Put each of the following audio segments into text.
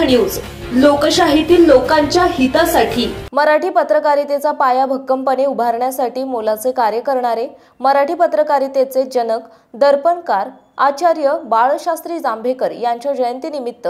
News, लोकशाहीतील लोकांच्या हितासाठी। मराठी पत्रकारितेचा पाया भक्कमपणे उभारण्यासाठी मोलाचे कार्य करणारे मराठी पत्रकारितेचे जनक दर्पणकार आचार्य बाळशास्त्री जांभेकर यांच्या जयंतीनिमित्त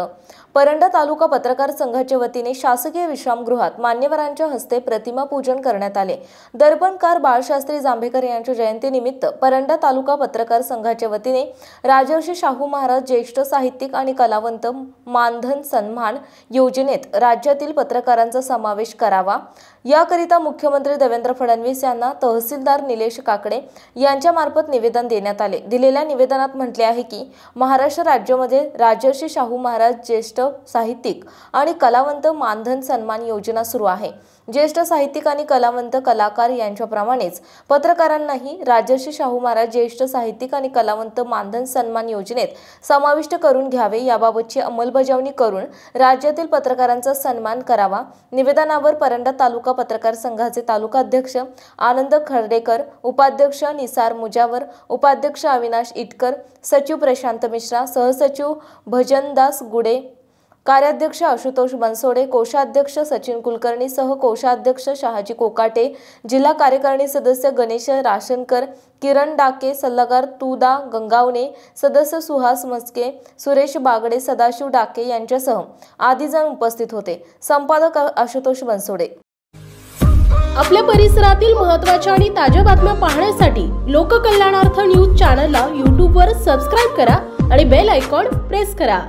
परंडा तालुका पत्रकार संघाच्या वतीने शासकीय विश्रामगृहात मान्यवरांच्या हस्ते प्रतिमा पूजन करण्यात आले। दर्पणकार बाळशास्त्री जांभेकर यांच्या जयंतीनिमित्त परंडा तालुका पत्रकार संघाच्या वतीने राजर्षी शाहू महाराज ज्येष्ठ साहित्यिक आणि कलावंत मानधन सन्मान योजनेत राज्यातील पत्रकारांचा समावेश करावा याकरिता मुख्यमंत्री देवेंद्र फडणवीस यांना तहसीलदार निलेश काकडे यांच्या मार्फत निवेदन देण्यात आले। दिलेल्या निवेदनात म्हटले आहे की महाराष्ट्र राज्यामध्ये राजर्षी शाहू महाराज ज्येष्ठ साहित्यिक आणि कलावंत मानधन सन्मान योजना सुरू आहे। ज्येष्ठ साहित्यिक आणि कलावंत कलाकार यांच्याप्रमाणेच पत्रकारांनाही राजर्षी शाहू महाराज ज्येष्ठ साहित्यिक आणि कलावंत मानधन सन्मान योजनेत समाविष्ट करून घ्यावे याबाबतची अंमलबजावणी करून राज्यातील पत्रकारांचा सन्मान करावा। निवेदनावर परंडा तालुका पत्रकार संघाचे तालुका अध्यक्ष आनंद खर्डेकर, उपाध्यक्ष निसार मुजावर, उपाध्यक्ष अविनाश इटकर, सचिव प्रशांत मिश्रा, सहसचिव भजनदास गुडे, कार्याध्यक्ष आशुतोष बनसोडे, कोषाध्यक्ष सचिन कुलकर्णी सह कोषाध्यक्ष शहाजी कोकाटे, जिल्हा कार्यकारिणी सदस्य गणेश राशनकर, किरण डाके, सल्लागार तुदा गंगावणे, सदस्य सुहास मस्के, सुरेश बागडे, सदाशिव डाके यांच्यासह आदी जण उपस्थित होते। संपादक आशुतोष बनसोडे। आपल्या परिसरातील महत्त्वाच्या आणि ताज्या बातम्या पाहण्यासाठी लोककल्याणार्थ न्यूज चॅनलला YouTube वर सबस्क्राइब करा आणि बेल आयकॉन प्रेस करा।